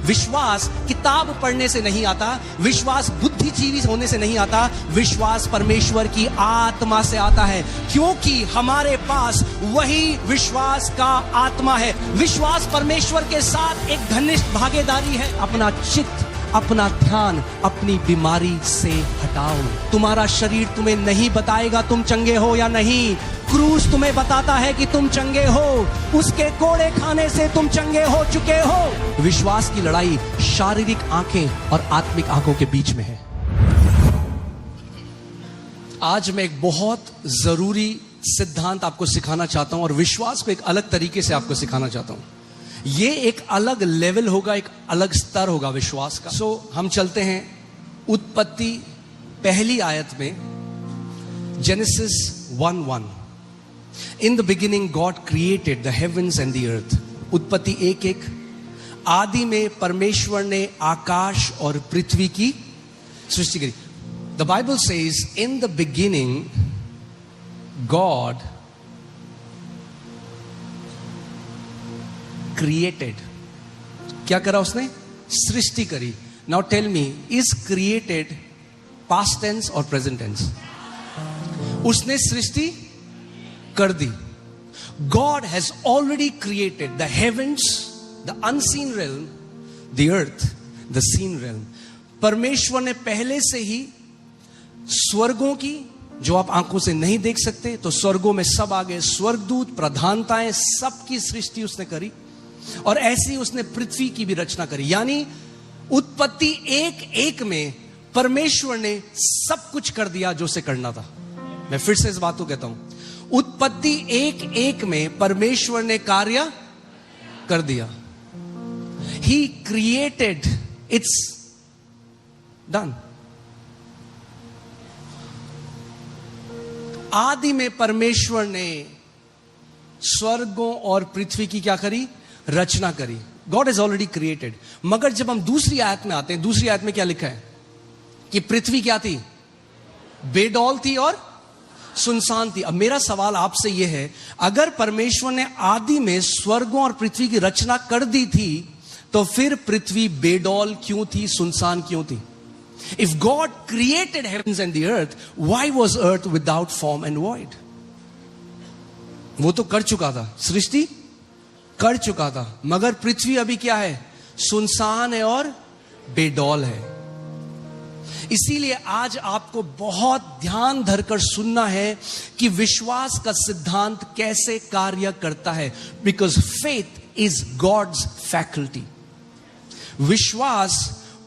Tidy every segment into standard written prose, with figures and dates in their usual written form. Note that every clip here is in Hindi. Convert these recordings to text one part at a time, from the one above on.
विश्वास किताब पढ़ने से नहीं आता, विश्वास बुद्धिजीवी होने से नहीं आता, विश्वास परमेश्वर की आत्मा से आता है, क्योंकि हमारे पास वही विश्वास का आत्मा है। विश्वास परमेश्वर के साथ एक घनिष्ठ भागीदारी है। अपना चित्त, अपना ध्यान अपनी बीमारी से हटाओ। तुम्हारा शरीर तुम्हें नहीं बताएगा तुम चंगे हो या नहीं, क्रूस तुम्हें बताता है कि तुम चंगे हो। उसके कोड़े खाने से तुम चंगे हो चुके हो। विश्वास की लड़ाई शारीरिक आंखें और आत्मिक आंखों के बीच में है। आज मैं एक बहुत जरूरी सिद्धांत आपको सिखाना चाहता हूं और विश्वास को एक अलग तरीके से आपको सिखाना चाहता हूं। ये एक अलग लेवल होगा, एक अलग स्तर होगा विश्वास का। हम चलते हैं उत्पत्ति पहली आयत में, Genesis 1:1। In the beginning God created the heavens and the earth. उत्पत्ति 1:1। आदि में परमेश्वर ने आकाश और पृथ्वी की सृष्टि करी। The Bible says in the beginning God created. क्या करा उसने? सृष्टि करी। Now tell me, is created past tense और प्रेजेंट टेंस? उसने सृष्टि कर दी। God has already created the heavens, the unseen realm, the earth, the seen realm. परमेश्वर ने पहले से ही स्वर्गों की, जो आप आंखों से नहीं देख सकते, तो स्वर्गों में सब आ गए, स्वर्गदूत, प्रधानताएं, सबकी सृष्टि उसने करी। और ऐसी उसने पृथ्वी की भी रचना करी। यानी उत्पत्ति 1:1 में परमेश्वर ने सब कुछ कर दिया जो उसे करना था। मैं फिर से इस बात को कहता हूं, उत्पत्ति 1:1 में परमेश्वर ने कार्य कर दिया। He created, it's done. आदि में परमेश्वर ने स्वर्गों और पृथ्वी की क्या करी? रचना करी। God is already created. मगर जब हम दूसरी आयत में आते हैं, दूसरी आयत में क्या लिखा है? कि पृथ्वी क्या थी? बेडौल थी और सुनसान थी। अब मेरा सवाल आपसे यह है, अगर परमेश्वर ने आदि में स्वर्गों और पृथ्वी की रचना कर दी थी, तो फिर पृथ्वी बेडौल क्यों थी, सुनसान क्यों थी? If God created heavens and the earth, why was earth without form and void? वो तो कर चुका था, सृष्टि कर चुका था, मगर पृथ्वी अभी क्या है? सुनसान है और बेडौल है। इसीलिए आज आपको बहुत ध्यान धरकर सुनना है कि विश्वास का सिद्धांत कैसे कार्य करता है। Because faith is God's faculty. विश्वास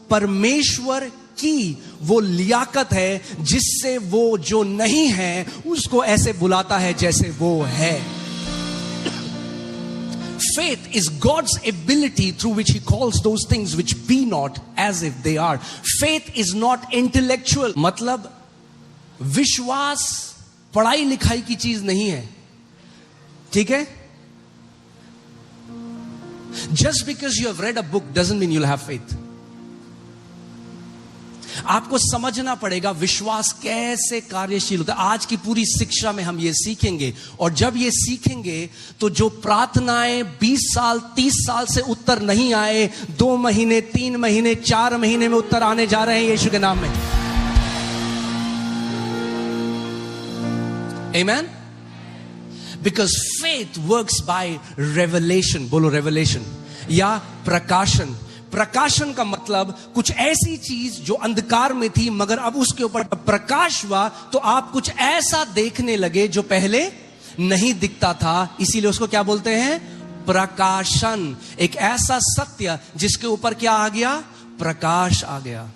परमेश्वर की वो लियाकत है जिससे वो जो नहीं है उसको ऐसे बुलाता है जैसे वो है। Faith is God's ability through which He calls those things which be not as if they are. Faith is not intellectual. मतलब विश्वास पढ़ाई लिखाई की चीज नहीं है, ठीक है? Just because you have read a book doesn't mean you'll have faith. आपको समझना पड़ेगा विश्वास कैसे कार्यशील होता है। आज की पूरी शिक्षा में हम ये सीखेंगे, और जब ये सीखेंगे तो जो प्रार्थनाएं 20 साल 30 साल से उत्तर नहीं आए, 2 महीने 3 महीने 4 महीने में उत्तर आने जा रहे हैं यीशु के नाम में। Amen? Because faith works by revelation. बोलो revelation या प्रकाशन। प्रकाशन का मतलब कुछ ऐसी चीज जो अंधकार में थी, मगर अब उसके ऊपर प्रकाश हुआ तो आप कुछ ऐसा देखने लगे जो पहले नहीं दिखता था। इसीलिए उसको क्या बोलते हैं? प्रकाशन। एक ऐसा सत्य जिसके ऊपर क्या आ गया? प्रकाश आ गया।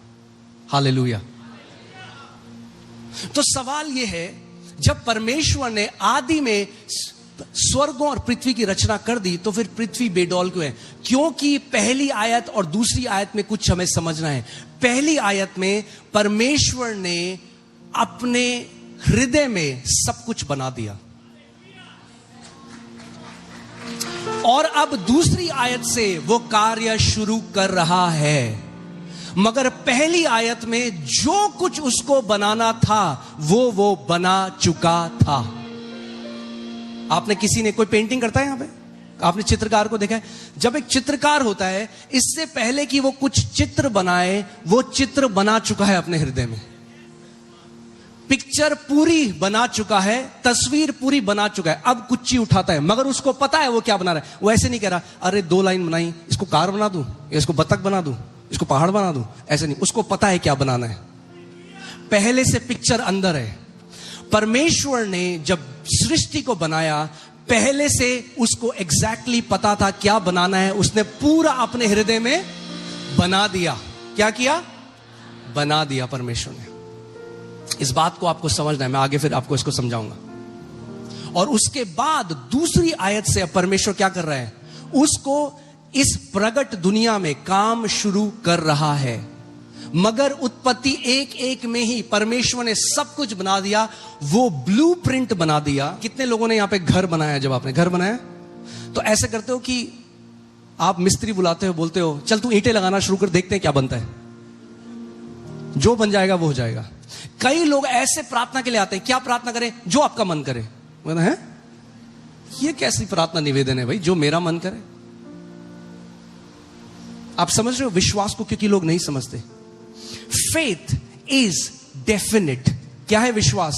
हालेलुया। तो सवाल यह है, जब परमेश्वर ने आदि में स्वर्गों और पृथ्वी की रचना कर दी, तो फिर पृथ्वी बेडौल क्यों है? क्योंकि पहली आयत और दूसरी आयत में कुछ हमें समझना है। पहली आयत में परमेश्वर ने अपने हृदय में सब कुछ बना दिया, और अब दूसरी आयत से वो कार्य शुरू कर रहा है। मगर पहली आयत में जो कुछ उसको बनाना था वो बना चुका था। आपने, किसी ने, कोई पेंटिंग करता है यहां पे? आपने चित्रकार को देखा है? जब एक चित्रकार होता है, इससे पहले कि वो कुछ चित्र बनाए, वो चित्र बना चुका है अपने हृदय में। पिक्चर पूरी बना चुका है, तस्वीर पूरी बना चुका है। अब कुछ चीज उठाता है, मगर उसको पता है वो क्या बना रहा है। वो ऐसे नहीं कह रहा, अरे 2 लाइन बनाई, इसको कार बना दूं, इसको बतख बना दूं, इसको पहाड़ बना दूं। ऐसे नहीं, उसको पता है क्या बनाना है। पहले से पिक्चर अंदर है। परमेश्वर ने जब सृष्टि को बनाया, पहले से उसको एग्जैक्टली पता था क्या बनाना है। उसने पूरा अपने हृदय में बना दिया। क्या किया? बना दिया परमेश्वर ने। इस बात को आपको समझना है, मैं आगे फिर आपको इसको समझाऊंगा। और उसके बाद दूसरी आयत से अब परमेश्वर क्या कर रहा है? उसको इस प्रगट दुनिया में काम शुरू कर रहा है। मगर उत्पत्ति 1:1 में ही परमेश्वर ने सब कुछ बना दिया, वो ब्लूप्रिंट बना दिया। कितने लोगों ने यहां पे घर बनाया? जब आपने घर बनाया तो ऐसे करते हो कि आप मिस्त्री बुलाते हो, बोलते हो चल तू ईंटें लगाना शुरू कर, देखते हैं क्या बनता है। जो बन जाएगा वो हो जाएगा। कई लोग ऐसे प्रार्थना के लिए आते हैं, क्या प्रार्थना करें? जो आपका मन करे। मतलब है ये कैसी प्रार्थना निवेदन है भाई, जो मेरा मन करे। आप समझ रहे हो विश्वास को? क्योंकि लोग नहीं समझते। Faith is definite. क्या है विश्वास?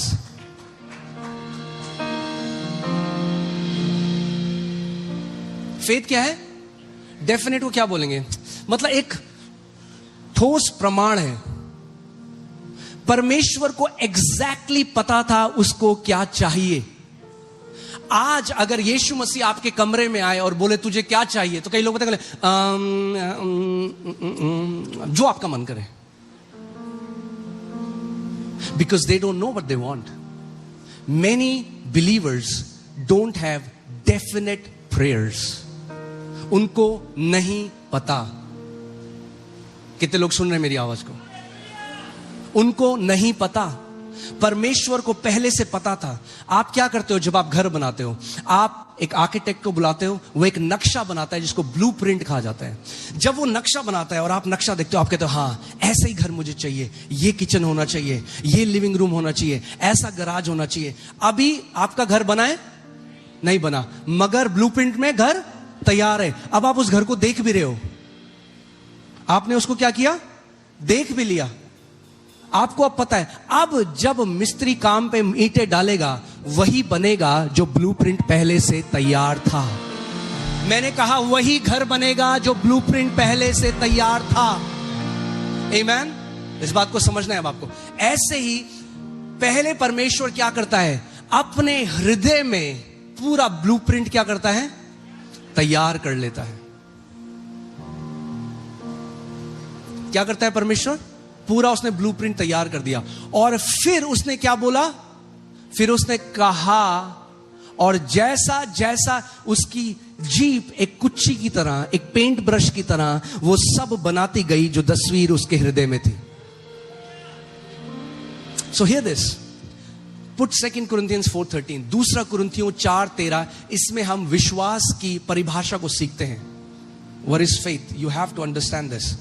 फेथ क्या है? डेफिनेट को क्या बोलेंगे? मतलब एक ठोस प्रमाण है। परमेश्वर को एग्जैक्टली पता था उसको क्या चाहिए। आज अगर यीशु मसीह आपके कमरे में आए और बोले तुझे क्या चाहिए, तो कई लोग बताएंगे जो आपका मन करे, because they don't know what they want. Many believers don't have definite prayers. उनको नहीं पता। कितने लोग सुन रहे हैं मेरी आवाज को? उनको नहीं पता। परमेश्वर को पहले से पता था। आप क्या करते हो जब आप घर बनाते हो? आप एक आर्किटेक्ट को बुलाते हो, वो एक नक्शा बनाता है जिसको ब्लूप्रिंट कहा जाता है। जब वो नक्शा बनाता है और आप नक्शा देखते हो, आप कहते हो हाँ ऐसा ही घर मुझे चाहिए, ये किचन होना चाहिए, ये लिविंग रूम होना चाहिए, ऐसा गराज होना चाहिए। अभी आपका घर बना है? नहीं बना, मगर ब्लूप्रिंट में घर तैयार है। अब आप उस घर को देख भी रहे हो। आपने उसको क्या किया? देख भी लिया। आपको अब पता है। अब जब मिस्त्री काम पे ईंटें डालेगा, वही बनेगा जो ब्लूप्रिंट पहले से तैयार था। मैंने कहा वही घर बनेगा जो ब्लूप्रिंट पहले से तैयार था। आमीन? इस बात को समझना है अब आपको। ऐसे ही पहले परमेश्वर क्या करता है? अपने हृदय में पूरा ब्लूप्रिंट क्या करता है? तैयार कर लेता है। क्या करता है परमेश्वर? पूरा उसने ब्लूप्रिंट तैयार कर दिया। और फिर उसने क्या बोला? फिर उसने कहा, और जैसा जैसा उसकी जीप एक कुच्ची की तरह, एक पेंट ब्रश की तरह, वो सब बनाती गई जो तस्वीर उसके हृदय में थी। So here this, put 2 Corinthians 4:13, दूसरा कुरिन्थियों 4:13। इसमें हम विश्वास की परिभाषा को सीखते हैं। What is faith? You have to understand this.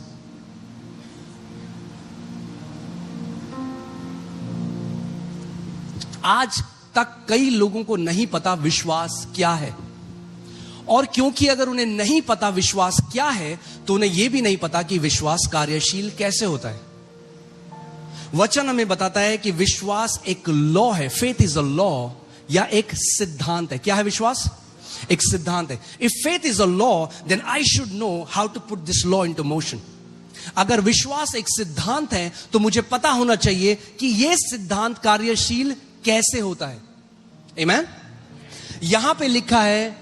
आज तक कई लोगों को नहीं पता विश्वास क्या है। और क्योंकि अगर उन्हें नहीं पता विश्वास क्या है, तो उन्हें यह भी नहीं पता कि विश्वास कार्यशील कैसे होता है। वचन हमें बताता है कि विश्वास एक लॉ है। फेथ इज अ लॉ, या एक सिद्धांत है। क्या है विश्वास? एक सिद्धांत है। If faith is a law, then I should know how to put this law into motion. अगर विश्वास एक सिद्धांत है, तो मुझे पता होना चाहिए कि यह सिद्धांत कार्यशील कैसे होता है। आमीन? यहां पे लिखा है,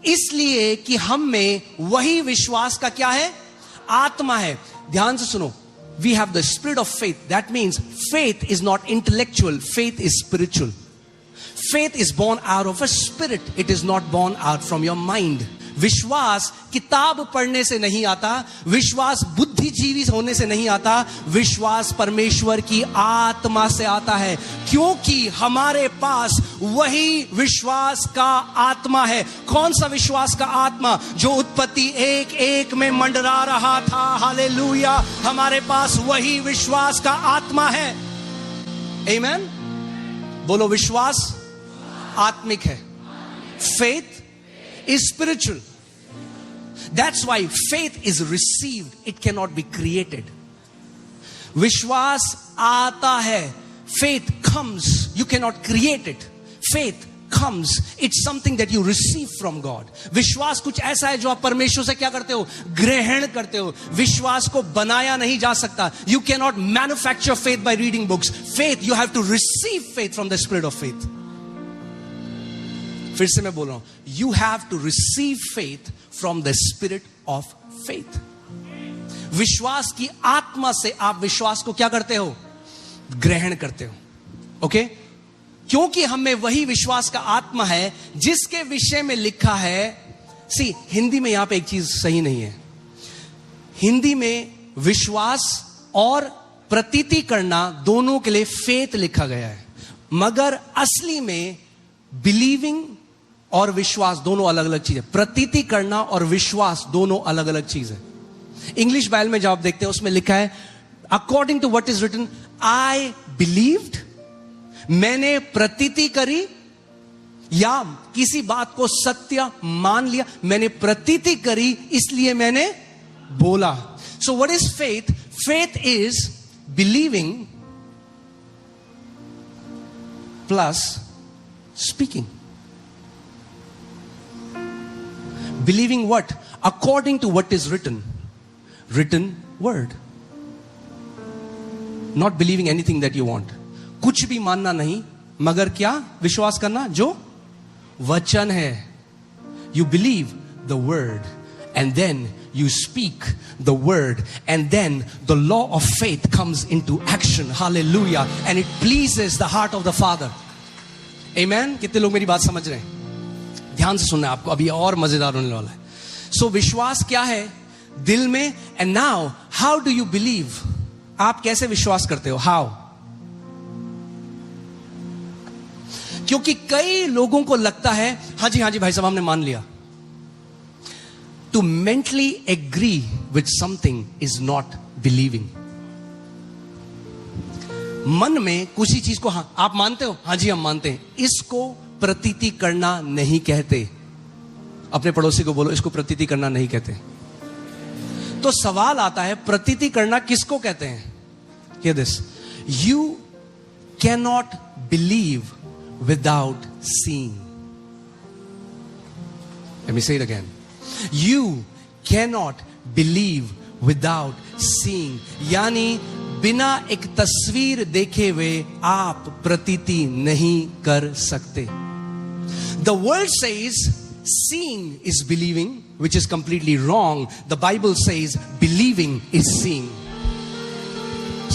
इसलिए कि हम में वही विश्वास का क्या है? आत्मा है। ध्यान से सुनो। We have the spirit of faith. That means faith is not intellectual. Faith is spiritual. Faith is born out of a spirit. It is not born out from your mind. विश्वास किताब पढ़ने से नहीं आता। विश्वास बुद्धिजीवी होने से नहीं आता। विश्वास परमेश्वर की आत्मा से आता है, क्योंकि हमारे पास वही विश्वास का आत्मा है। कौन सा विश्वास का आत्मा? जो उत्पत्ति 1:1 में मंडरा रहा था। हालेलुया! हमारे पास वही विश्वास का आत्मा है। आमीन? बोलो, विश्वास आत्मिक है। Faith is spiritual. That's why faith is received. It cannot be created. विश्वास आता है. Faith comes. You cannot create it. Faith comes. It's something that you receive from God. विश्वास कुछ ऐसा है जो आप परमेश्वर से क्या करते हो? ग्रहण करते हो. विश्वास को बनाया नहीं जा सकता. You cannot manufacture faith by reading books. Faith, you have to receive faith from the spirit of faith. फिर से मैं बोल रहा हूं. You have to receive faith from the spirit of faith. विश्वास की आत्मा से आप विश्वास को क्या करते हो? ग्रहण करते हो. ओके? क्योंकि हमें वही विश्वास का आत्मा है जिसके विषय में लिखा है. सी, हिंदी में यहां पे एक चीज सही नहीं है. हिंदी में विश्वास और प्रतीति करना दोनों के लिए फेथ लिखा गया है, मगर असली में बिलीविंग और विश्वास दोनों अलग अलग चीज है. प्रतीति करना और विश्वास दोनों अलग अलग चीज है. इंग्लिश बाइबल में जब आप देखते हैं उसमें लिखा है according to what is written, I believed, मैंने प्रतीति करी, या किसी बात को सत्य मान लिया. मैंने प्रतीति करी इसलिए मैंने बोला. So what is faith? Faith is believing plus speaking. Believing what? According to what is written. Written word. Not believing anything that you want. कुछ भी मानना नहीं, मगर क्या विश्वास करना? जो वचन है. You believe the word and then you speak the word and then the law of faith comes into action. Hallelujah. And it pleases the heart of the Father. Amen. कितने लोग मेरी बात समझ रहे हैं? ध्यान से सुनना, आपको अभी और मजेदार होने वाला है. So विश्वास क्या है? दिल में. And now how do you believe? आप कैसे विश्वास करते हो? हाउ? क्योंकि कई लोगों को लगता है हाँ जी भाई साहब हमने मान लिया. To mentally agree with something is not believing. मन में किसी चीज को हाँ आप मानते हो, हाँ जी हम मानते हैं, इसको प्रतीति करना नहीं कहते. अपने पड़ोसी को बोलो इसको प्रतीति करना नहीं कहते. तो सवाल आता है प्रतीति करना किसको कहते हैं? Hear this. You cannot believe without seeing. Let me say it again. You cannot believe without seeing. यानी बिना एक तस्वीर देखे हुए आप प्रतीति नहीं कर सकते. The word says seeing is believing, which is completely wrong. The Bible says believing is seeing.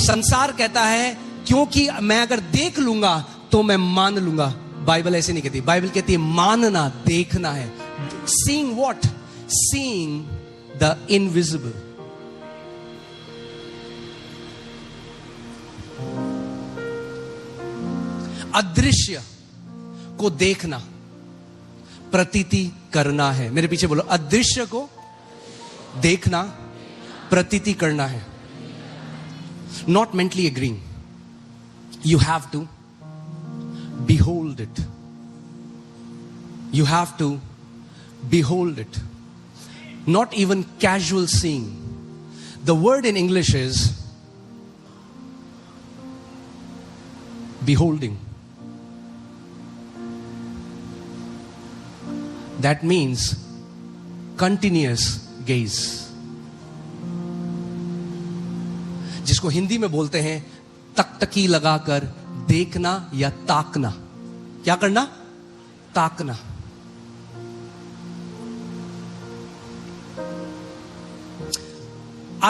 संसार कहता है क्योंकि मैं अगर देख लूंगा तो मैं मान लूंगा. बाइबल ऐसे नहीं कहती. बाइबल कहती है मानना देखना है. Seeing what? Seeing the invisible. अदृश्य को देखना प्रतीति करना है. मेरे पीछे बोलो, अदृश्य को देखना प्रतीति करना है. Not mentally agreeing. You have to behold it. You have to behold it. Not even casual seeing. The word in English is beholding. That means continuous gaze. जिसको हिंदी में बोलते हैं तकतकी लगाकर देखना या ताकना. क्या करना? ताकना.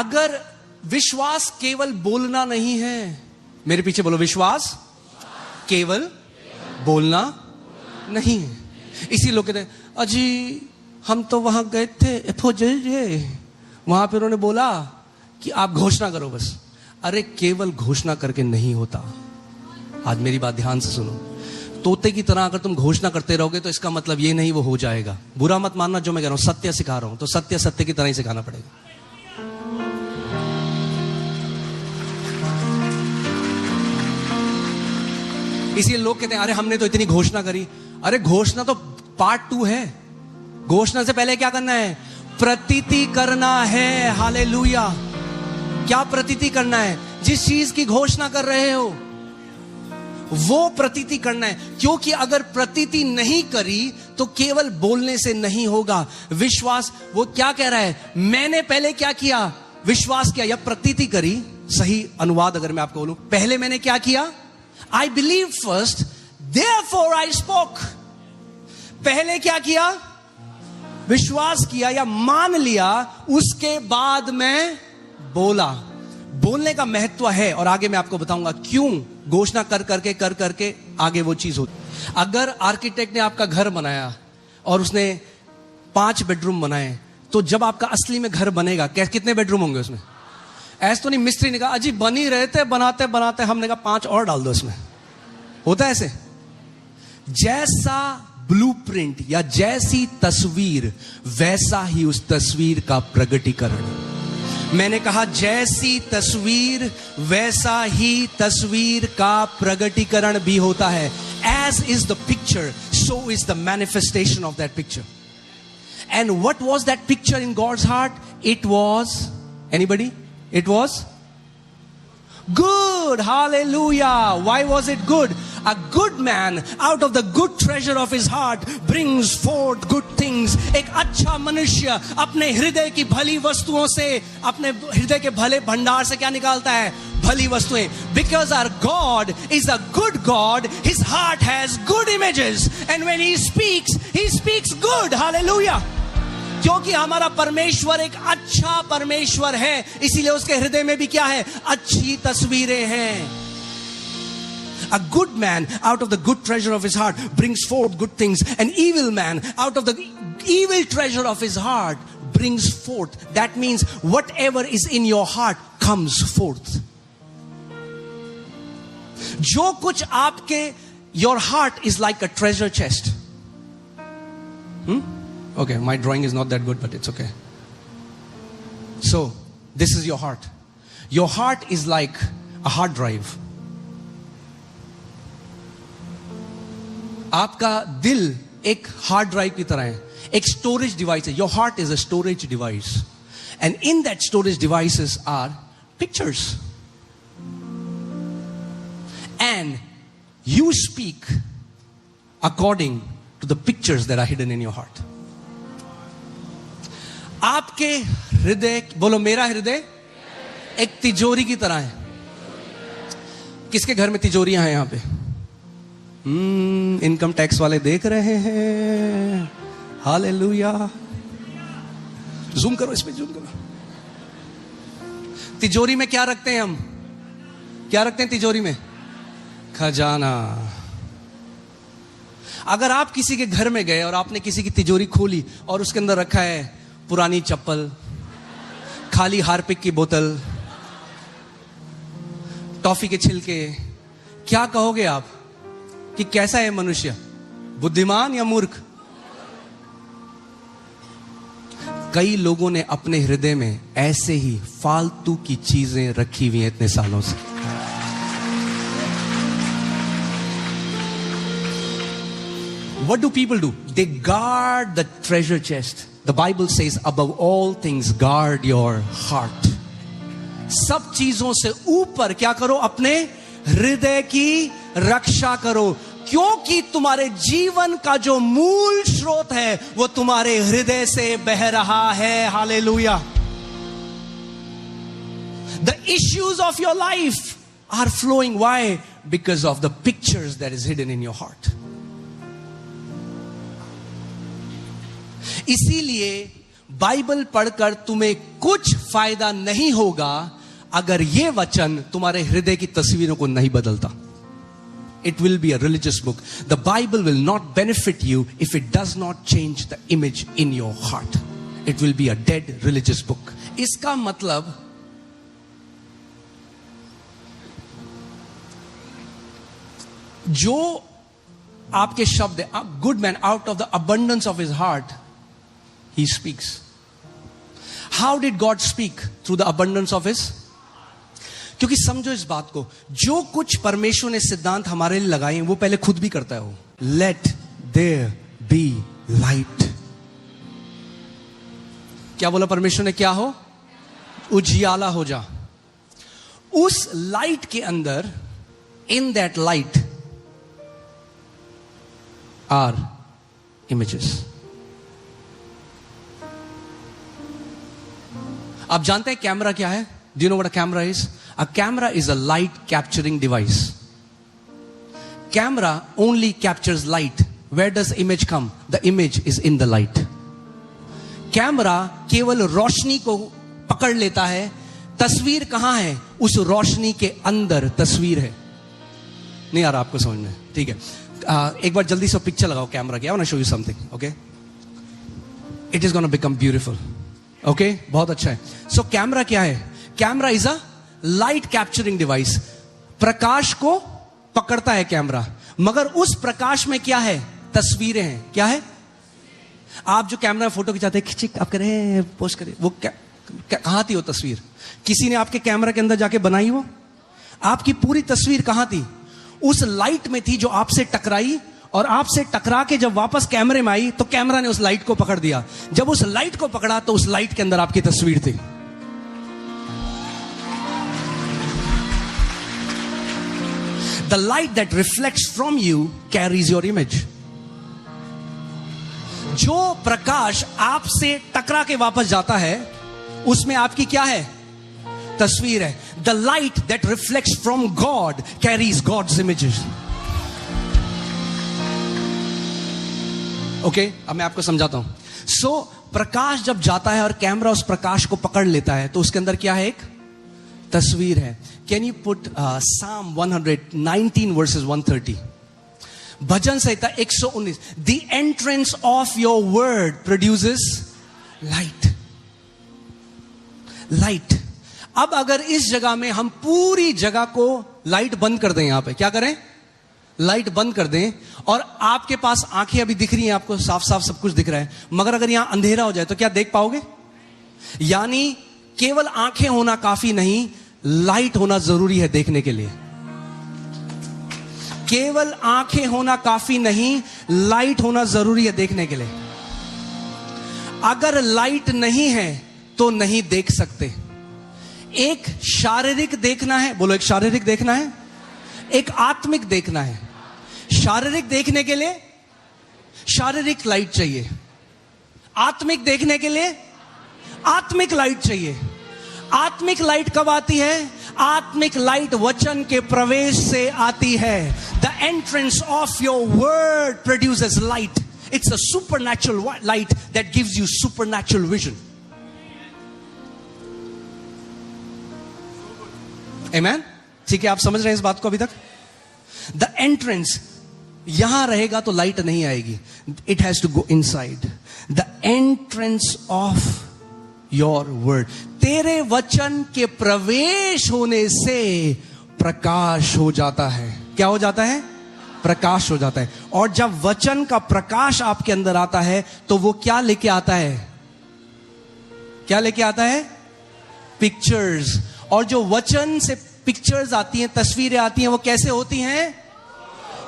अगर विश्वास केवल बोलना नहीं है, मेरे पीछे बोलो, विश्वास केवल बोलना नहीं है. इसी लोग कहते हैं अजी हम तो वहां गए थे वहां पे उन्होंने बोला कि आप घोषणा करो बस. अरे केवल घोषणा करके नहीं होता. आज मेरी बात ध्यान से सुनो. तोते की तरह अगर तुम घोषणा करते रहोगे तो इसका मतलब ये नहीं वो हो जाएगा. बुरा मत मानना जो मैं कह रहा हूं. सत्य सिखा रहा हूं तो सत्य सत्य की तरह ही सिखाना पड़ेगा. इसलिए लोग कहते हैं अरे हमने तो इतनी घोषणा करी. अरे घोषणा तो पार्ट 2 है. घोषणा से पहले क्या करना है? प्रतीति करना है। हालेलुया। क्या प्रतीति करना है? जिस चीज की घोषणा कर रहे हो वो प्रतीति करना है, क्योंकि अगर प्रतीति नहीं करी तो केवल बोलने से नहीं होगा। विश्वास, वो क्या कह रहा है? मैंने पहले क्या किया? विश्वास किया या प्रतीति करी। सही अनुवाद अगर मैं आपको बोलूं, पहले मैंने क्या किया? I believe first, therefore I spoke. पहले क्या किया? विश्वास किया या मान लिया, उसके बाद मैं बोला। बोलने का महत्व है और आगे मैं आपको बताऊंगा क्यों घोषणा कर करके आगे वो चीज होती। अगर आर्किटेक्ट ने आपका घर बनाया और उसने 5 बेडरूम बनाए, तो जब आपका असली में घर बनेगा कितने बेडरूम होंगे उसमें? ऐसा तो नहीं मिस्त्री ने कहा अजी बन ही रहे थे, बनाते बनाते हमने कहा 5 और डाल दो इसमें। होता है ऐसे? जैसा ब्लूप्रिंट या जैसी तस्वीर वैसा ही उस तस्वीर का प्रगटीकरण। मैंने कहा जैसी तस्वीर वैसा ही तस्वीर का प्रगटीकरण भी होता है। As is the picture, so is the manifestation of that picture. And what was that picture in God's heart? It was, anybody? It was good. Hallelujah. Why was it good? A good man out of the good treasure of his heart brings forth good things. एक अच्छा मनुष्य अपने हृदय की भली वस्तुओं से, अपने हृदय के भले भंडार से क्या निकालता है? भली वस्तुएं. Because our God is a good God, his heart has good images, and when he speaks good. Hallelujah. क्योंकि हमारा परमेश्वर एक अच्छा परमेश्वर है, इसीलिए उसके हृदय में भी क्या है? अच्छी तस्वीरें हैं. A good man out of the good treasure of his heart brings forth good things. An evil man out of the evil treasure of his heart brings forth. That means whatever is in your heart comes forth. जो कुछ आपके, your heart is like a treasure chest. Okay, my drawing is not that good, but it's okay. So, this is your heart. Your heart is like a hard drive. आपका दिल एक हार्ड ड्राइव की तरह है, एक स्टोरेज डिवाइस है. Your heart is a storage device, and in that storage devices are pictures, and you speak according to the pictures that are hidden in your heart. आपके हृदय, बोलो मेरा हृदय एक तिजोरी की तरह है. किसके घर में तिजोरियां हैं यहां पे? इनकम टैक्स वाले देख रहे हैं. हालेलुया. जूम करो, इस पे जूम करो. तिजोरी में क्या रखते हैं हम? क्या रखते हैं तिजोरी में? खजाना. अगर आप किसी के घर में गए और आपने किसी की तिजोरी खोली और उसके अंदर रखा है पुरानी चप्पल, खाली हार्पिक की बोतल, टॉफी के छिलके, क्या कहोगे आप कि कैसा है मनुष्य? बुद्धिमान या मूर्ख? कई लोगों ने अपने हृदय में ऐसे ही फालतू की चीजें रखी हुई हैं इतने सालों से. What do people do? They guard the treasure chest. The Bible says, above all things, guard your heart. सब चीजों से ऊपर क्या करो? अपने हृदय की रक्षा करो, क्योंकि तुम्हारे जीवन का जो मूल स्रोत है वो तुम्हारे हृदय से बह रहा है. Hallelujah. The issues of your life are flowing. Why? Because of the pictures that is hidden in your heart. इसीलिए बाइबल पढ़कर तुम्हें कुछ फायदा नहीं होगा अगर यह वचन तुम्हारे हृदय की तस्वीरों को नहीं बदलता. It will be a religious book. The Bible will not benefit you if it does not change the image in your heart. It will be a dead religious book. इसका मतलब जो आपके शब्द है, good man out of the abundance of his heart he speaks. How did God speak? Through the abundance of his. क्योंकि समझो इस बात को, जो कुछ परमेश्वर ने सिद्धांत हमारे लिए लगाए हैं वो पहले खुद भी करता है. वो लेट देयर बी लाइट. क्या बोला परमेश्वर ने? क्या हो? उजियाला हो जा। उस लाइट के अंदर, in that light are images. आप जानते हैं कैमरा क्या है? Do you know what a camera is? A camera is a light capturing device. Camera only captures light. Where does image come? The image is in the light. Camera केवल रोशनी को पकड़ लेता है। तस्वीर कहां है? उस रोशनी के अंदर तस्वीर है। नहीं आ रहा आपको समझ में? ठीक है, एक बार जल्दी से पिक्चर लगाओ कैमरा की। I want to show you something, okay? It is gonna become beautiful, okay? बहुत अच्छा है। सो कैमरा क्या है? Camera is a light capturing device. प्रकाश को पकड़ता है कैमरा, मगर उस प्रकाश में क्या है? तस्वीरें हैं। क्या है? आप जो कैमरा में फोटो खिंचाते हैं, खिंचिक आप करें, पोस्ट करें, वो कहां थी वो तस्वीर? किसी ने आपके कैमरा के अंदर जाके बनाई? वो आपकी पूरी तस्वीर कहां थी? उस लाइट में थी जो आपसे टकराई, और आपसे टकरा के जब वापस कैमरे में आई तो कैमरा ने उस लाइट को पकड़ दिया। जब उस लाइट को पकड़ा तो उस लाइट के अंदर आपकी तस्वीर थी। The light that reflects from you carries your image. जो प्रकाश आपसे टकरा के वापस जाता है उसमें आपकी क्या है? तस्वीर है। The light that reflects from God carries God's images. Okay, अब मैं आपको समझाता हूं। सो प्रकाश जब जाता है और कैमरा उस प्रकाश को पकड़ लेता है तो उसके अंदर क्या है? एक तस्वीर है। Can you put Psalm 119 verses 130? Bhajan Samhita 119। The entrance of your word produces light. Light. अब अगर इस जगह में हम पूरी जगह को लाइट बंद कर दें, यहां पे क्या करें? लाइट बंद कर दें, और आपके पास आंखें अभी दिख रही हैं, आपको साफ साफ सब कुछ दिख रहा है, मगर अगर यहां अंधेरा हो जाए तो क्या देख पाओगे? यानी केवल आंखें होना काफी नहीं, लाइट होना जरूरी है देखने के लिए। केवल आंखें होना काफी नहीं, लाइट होना जरूरी है देखने के लिए। अगर लाइट नहीं है तो नहीं देख सकते। एक शारीरिक देखना है, बोलो, एक शारीरिक देखना है, एक आत्मिक देखना है। शारीरिक देखने के लिए शारीरिक लाइट चाहिए, आत्मिक देखने के लिए आत्मिक लाइट चाहिए। आत्मिक लाइट कब आती है? आत्मिक लाइट वचन के प्रवेश से आती है। The entrance of your word produces light. It's a supernatural light that gives you supernatural vision. Amen? ठीक है, आप समझ रहे हैं इस बात को अभी तक? द एंट्रेंस यहां रहेगा तो लाइट नहीं आएगी। It has to go inside. The entrance of your word. तेरे वचन के प्रवेश होने से प्रकाश हो जाता है। क्या हो जाता है? प्रकाश हो जाता है। और जब वचन का प्रकाश आपके अंदर आता है तो वो क्या लेके आता है? क्या लेके आता है? पिक्चर्स। और जो वचन से पिक्चर्स आती हैं, तस्वीरें आती हैं, वो कैसे होती हैं?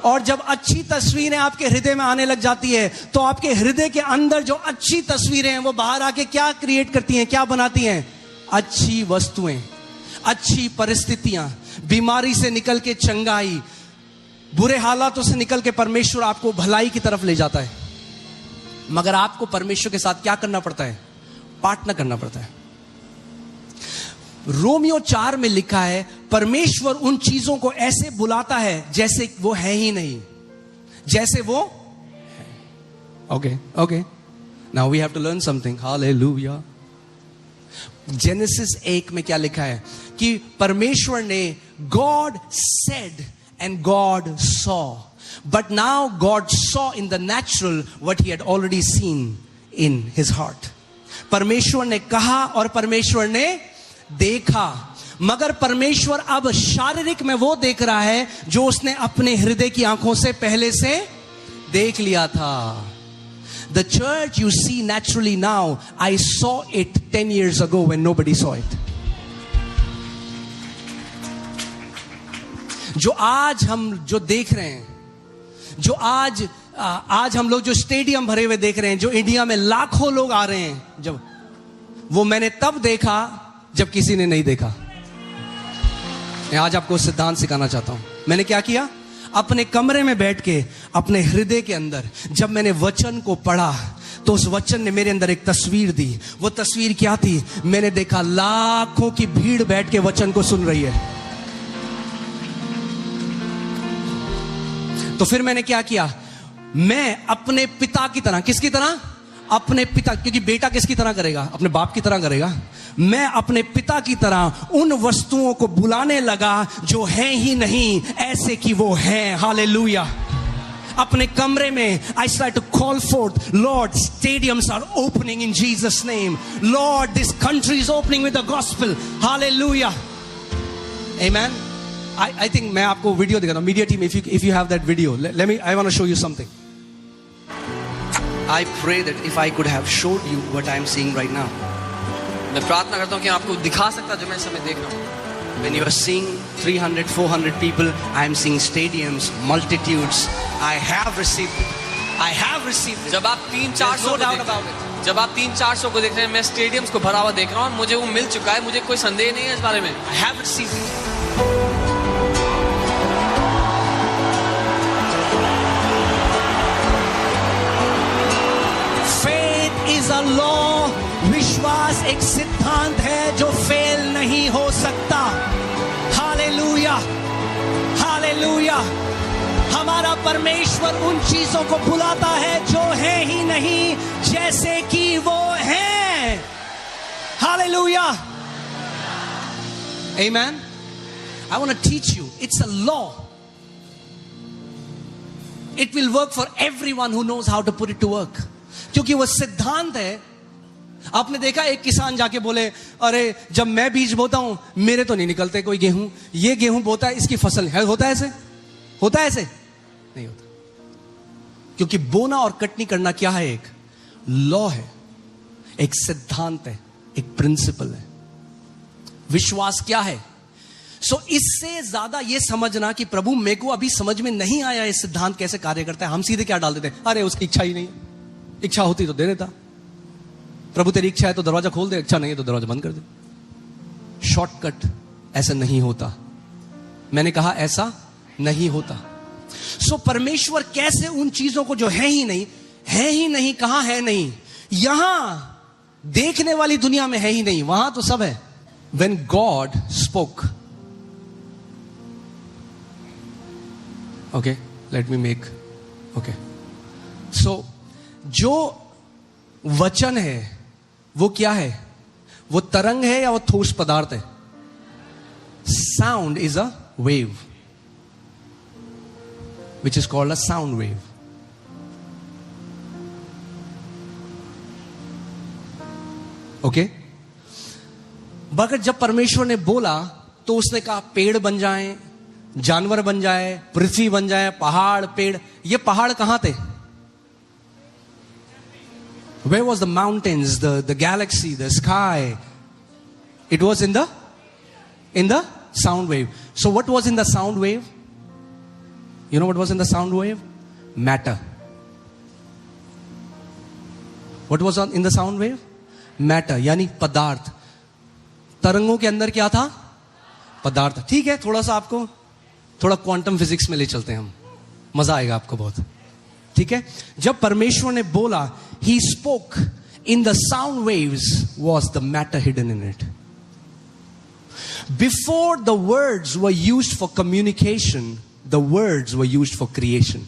और जब अच्छी तस्वीरें आपके हृदय में आने लग जाती है तो आपके हृदय के अंदर जो अच्छी तस्वीरें हैं वो बाहर आके क्या क्रिएट करती हैं? क्या बनाती हैं? अच्छी वस्तुएं, अच्छी परिस्थितियां, बीमारी से निकल के चंगाई, बुरे हालातों से निकल के परमेश्वर आपको भलाई की तरफ ले जाता है। मगर आपको परमेश्वर के साथ क्या करना पड़ता है? पार्टनर करना पड़ता है। रोमियो 4 में लिखा है, परमेश्वर उन चीजों को ऐसे बुलाता है जैसे वो है ही नहीं, जैसे वो okay now we have to learn something. Hallelujah. Genesis 1 में क्या लिखा है कि परमेश्वर ने God said and God saw, but now God saw in the natural what he had already seen in his heart. परमेश्वर ने कहा और परमेश्वर ने देखा, मगर परमेश्वर अब शारीरिक में वो देख रहा है जो उसने अपने हृदय की आंखों से पहले से देख लिया था। The church you see naturally now, I saw it 10 years ago when nobody saw it. जो आज हम जो देख रहे हैं, जो आज हम लोग जो स्टेडियम भरे हुए देख रहे हैं, जो इंडिया में लाखों लोग आ रहे हैं, जब वो मैंने तब देखा जब किसी ने नहीं देखा। मैं आज आपको सिद्धांत सिखाना चाहता हूं। मैंने क्या किया? अपने कमरे में बैठ के अपने हृदय के अंदर जब मैंने वचन को पढ़ा तो उस वचन ने मेरे अंदर एक तस्वीर दी। वो तस्वीर क्या थी? मैंने देखा लाखों की भीड़ बैठ के वचन को सुन रही है। तो फिर मैंने क्या किया? मैं अपने पिता की तरह, किसकी तरह? अपने पिता, क्योंकि बेटा किसकी तरह करेगा? अपने बाप की तरह करेगा। मैं अपने पिता की तरह उन वस्तुओं को बुलाने लगा जो हैं ही नहीं, ऐसे कि वो हैं। हालेलुया। अपने कमरे में I started to call forth, Lord, stadiums are opening in Jesus' name. Lord, this country is opening with the gospel. Hallelujah. Amen. I think मैं आपको वीडियो दिखाता हूँ. Media team, if you have that video, I want to show you something. I pray that if I could have showed you what I am seeing right now. मैं प्रार्थना करता हूँ कि आपको दिखा सकता जो मैं इस समय देख रहा हूँ. When you are seeing 300, 400 people, I am seeing stadiums, multitudes. I have received it. I have received it. जब आप 300-400 no doubt about it. जब आप 300-400 को देख रहे हैं, मैं स्टेडियम्स को भरा हुआ देख रहा हूँ. मुझे वो मिल चुका है. मुझे कोई संदेह नहीं है इस बारे में. I have received it. Faith is a law. विश्वास एक सिद्धांत है जो फेल नहीं हो सकता. Hallelujah, hallelujah. हमारा परमेश्वर उन चीजों को बुलाता है जो है ही नहीं, जैसे कि वो हैं. Hallelujah. Amen. I want to teach you. It's a law. It will work for everyone who knows how to put it to work. क्योंकि वो सिद्धांत है. आपने देखा एक किसान जाके बोले, अरे जब मैं बीज बोता हूं मेरे तो नहीं निकलते कोई गेहूं, ये गेहूं बोता है इसकी फसल है. होता है ऐसे? होता है ऐसे? नहीं होता. क्योंकि बोना और कटनी करना क्या है? एक लॉ है, एक सिद्धांत है, एक प्रिंसिपल है. विश्वास क्या है? इससे ज्यादा ये समझना कि प्रभु मेरे को अभी समझ में नहीं आया ये सिद्धांत कैसे कार्य करता है. हम सीधे क्या डाल देते हैं? अरे उसकी इच्छा ही नहीं है. इच्छा होती तो दे देता. प्रभु तेरी इच्छा है तो दरवाजा खोल दे, इच्छा नहीं है तो दरवाजा बंद कर दे. शॉर्टकट ऐसा नहीं होता. मैंने कहा ऐसा नहीं होता. परमेश्वर कैसे उन चीजों को जो है ही नहीं, कहां है नहीं? यहां देखने वाली दुनिया में है ही नहीं, वहां तो सब है. When God spoke, okay, let me make, okay. जो वचन है वो क्या है? वो तरंग है या वो ठोस पदार्थ है? Sound is a wave, which is called a sound wave. Okay? मगर जब परमेश्वर ने बोला तो उसने कहा पेड़ बन जाएं, जानवर बन जाए, पृथ्वी बन जाए, पहाड़, पेड़. ये पहाड़ कहां थे? Where was the mountains, the galaxy, the sky? It was in the sound wave. So what was in the sound wave? You know what was in the sound wave? Matter. What was in the sound wave? Matter, यानी पदार्थ. तरंगों के अंदर क्या था? पदार्थ. ठीक है, थोड़ा सा आपको थोड़ा क्वांटम फिजिक्स में ले चलते हैं हम. मजा आएगा आपको बहुत. ठीक है. जब परमेश्वर ने बोला, He spoke, in the sound waves was the matter hidden in it. Before the words were used for communication, the words were used for creation.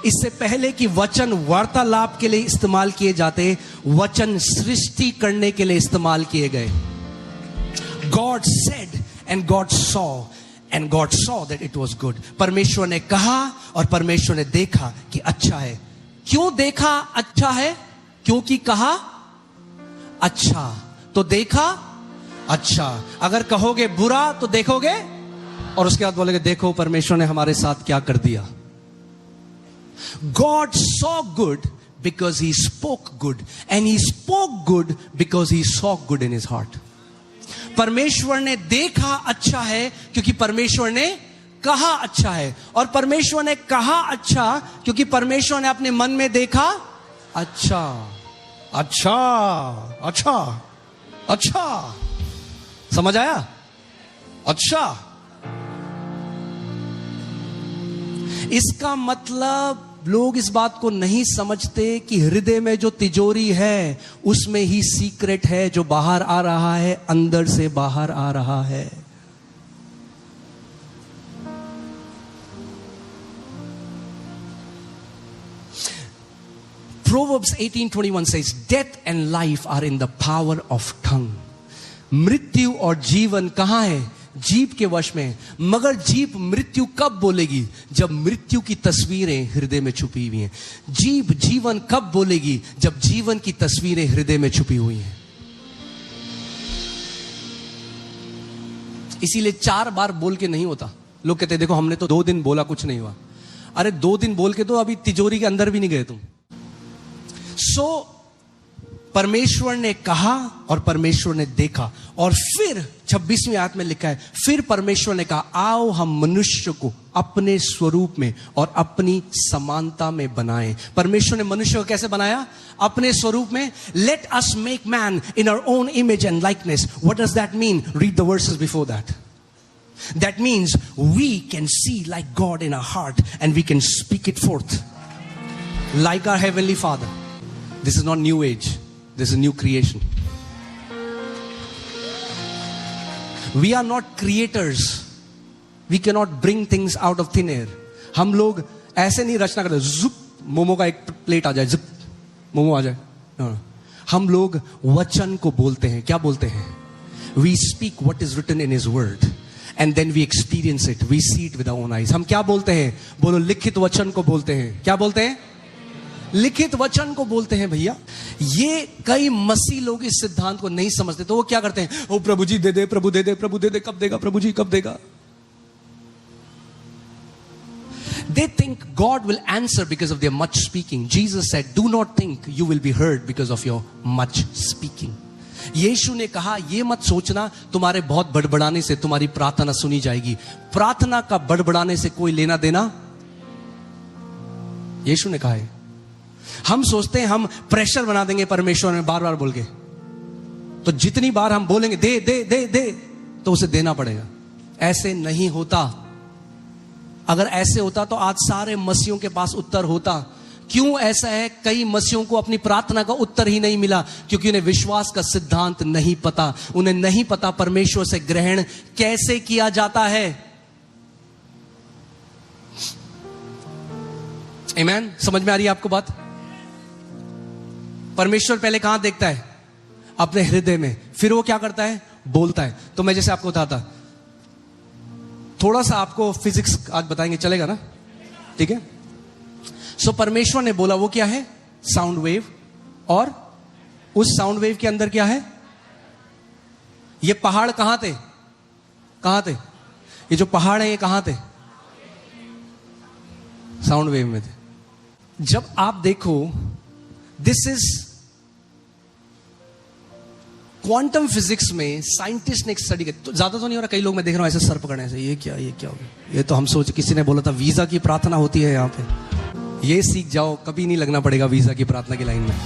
इससे पहले कि वचन वार्तालाप के लिए इस्तेमाल किए जाते, वचन सृष्टि करने के लिए इस्तेमाल किए गए. God said and God saw and God saw that it was good. परमेश्वर ने कहा और परमेश्वर ने देखा कि अच्छा है. क्यों देखा अच्छा है? क्योंकि कहा अच्छा तो देखा अच्छा. अगर कहोगे बुरा तो देखोगे और उसके बाद बोलोगे देखो परमेश्वर ने हमारे साथ क्या कर दिया. God saw good because he spoke good, and he spoke good because he saw good in his heart. परमेश्वर ने देखा अच्छा है क्योंकि परमेश्वर ने कहा अच्छा है, और परमेश्वर ने कहा अच्छा क्योंकि परमेश्वर ने अपने मन में देखा अच्छा. अच्छा अच्छा. अच्छा, समझ आया? अच्छा, इसका मतलब लोग इस बात को नहीं समझते कि हृदय में जो तिजोरी है उसमें ही सीक्रेट है जो बाहर आ रहा है, अंदर से बाहर आ रहा है। Proverbs 18:21 says, "Death and life are in the power of tongue." मृत्यु और जीवन कहां है? जीभ के वश में। मगर जीभ मृत्यु कब बोलेगी? जब मृत्यु की तस्वीरें हृदय में छुपी हुई हैं। जीभ जीवन कब बोलेगी? जब जीवन की तस्वीरें हृदय में छुपी हुई हैं। इसीलिए 4 बार बोल के नहीं होता। लोग कहते हैं देखो हमने तो 2 दिन बोला कुछ नहीं हुआ। अरे 2 दिन बोल के तो अभी तिजोरी के अंदर भी नहीं गए तुम। परमेश्वर ने कहा और परमेश्वर ने देखा, और फिर 26वीं आयत में लिखा है, फिर परमेश्वर ने कहा आओ हम मनुष्य को अपने स्वरूप में और अपनी समानता में बनाएं। परमेश्वर ने मनुष्य को कैसे बनाया? अपने स्वरूप में। Let us make man in our own image and likeness. What does that mean? Read the verses before that. That means we can see like God in our heart and we can speak it forth like our heavenly Father. This is not new age. This is new creation. We are not creators. We cannot bring things out of thin air. हम लोग ऐसे नहीं रचना करते, जुप मोमो का एक प्लेट आ जाए, जुप मोमो आ जाए। No. हम लोग वचन को बोलते हैं। क्या बोलते हैं? We speak what is written in His word. And then we experience it. We see it with our own eyes. हम क्या बोलते हैं? बोलो, लिखित वचन को बोलते हैं। क्या बोलते हैं? लिखित वचन को बोलते हैं भैया। ये कई मसीह लोग इस सिद्धांत को नहीं समझते, तो वो क्या करते हैं? ओ प्रभु जी दे दे, प्रभु दे दे, प्रभु दे दे, कब देगा प्रभु जी, कब देगा? They think God will answer because of their much speaking. Jesus said, do not think you will be heard because of your much speaking. यीशु ने कहा ये मत सोचना तुम्हारे बहुत बड़बड़ाने से तुम्हारी प्रार्थना सुनी जाएगी। प्रार्थना का बड़बड़ाने से कोई लेना देना, यीशु ने कहा है। हम सोचते हैं हम प्रेशर बना देंगे परमेश्वर में बार बार बोल के, तो जितनी बार हम बोलेंगे दे दे दे दे तो उसे देना पड़ेगा। ऐसे नहीं होता। अगर ऐसे होता तो आज सारे मसीहों के पास उत्तर होता। क्यों ऐसा है? कई मसीहों को अपनी प्रार्थना का उत्तर ही नहीं मिला क्योंकि उन्हें विश्वास का सिद्धांत नहीं पता। उन्हें नहीं पता परमेश्वर से ग्रहण कैसे किया जाता है। आमीन? समझ में आ रही है आपको बात? परमेश्वर पहले कहां देखता है? अपने हृदय में। फिर वो क्या करता है? बोलता है। तो मैं जैसे आपको बताता, थोड़ा सा आपको फिजिक्स आज बताएंगे, चलेगा ना? ठीक है। सो परमेश्वर ने बोला, वो क्या है? Sound wave. और उस साउंड वेव के अंदर क्या है? ये पहाड़ कहां थे? कहां थे? ये जो पहाड़ है ये कहां थे? साउंड वेव में थे। जब आप देखो, दिस इज क्वांटम फिजिक्स में साइंटिस्ट ने एक स्टडी की, तो ज्यादा तो नहीं हो रहा, कई लोग मैं देख रहा हूं ऐसे सर पकड़ने से, ये क्या हो गया? ये तो हम सोच, किसी ने बोला था वीजा की प्रार्थना होती है यहां पे, ये सीख जाओ, कभी नहीं लगना पड़ेगा वीजा की प्रार्थना की लाइन में।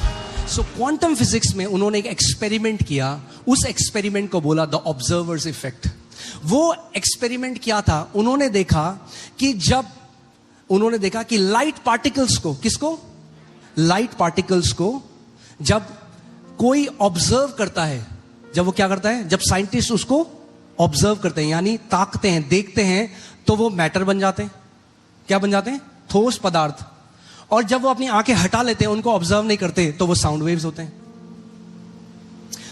सो क्वांटम फिजिक्स में उन्होंने एक एक्सपेरिमेंट किया। उस एक्सपेरिमेंट को बोला द ऑब्जर्वर्स इफेक्ट। वो एक्सपेरिमेंट क्या था? उन्होंने देखा कि लाइट पार्टिकल्स को, किसको? लाइट पार्टिकल्स को जब कोई ऑब्जर्व करता है, जब वो क्या करता है? जब साइंटिस्ट उसको ऑब्जर्व करते हैं, यानी ताकते हैं, देखते हैं, तो वो मैटर बन जाते हैं। क्या बन जाते हैं? ठोस पदार्थ। और जब वो अपनी आंखें हटा लेते हैं, उनको ऑब्जर्व नहीं करते, तो वो साउंड वेव्स होते हैं।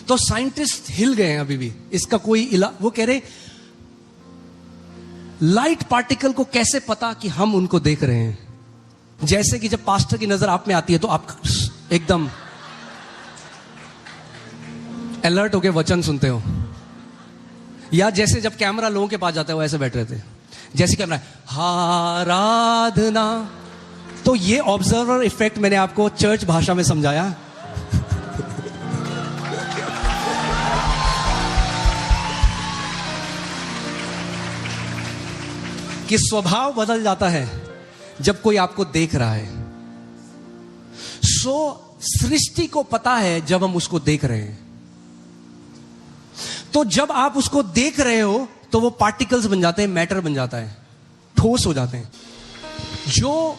तो साइंटिस्ट हिल गए हैं अभी भी, इसका कोई वो कह रहे लाइट पार्टिकल को कैसे पता कि हम उनको देख रहे हैं? जैसे कि जब पास्टर की नजर आप में आती है तो आप एकदम अलर्ट होके वचन सुनते हो, या जैसे जब कैमरा लोगों के पास जाता है वो ऐसे बैठ रहे थे, जैसे कैमरा आराधना। तो ये ऑब्जर्वर इफेक्ट मैंने आपको चर्च भाषा में समझाया। कि स्वभाव बदल जाता है जब कोई आपको देख रहा है। सृष्टि को पता है जब हम उसको देख रहे हैं। तो जब आप उसको देख रहे हो तो वो पार्टिकल्स बन जाते हैं, मैटर बन जाता है, ठोस हो जाते हैं। जो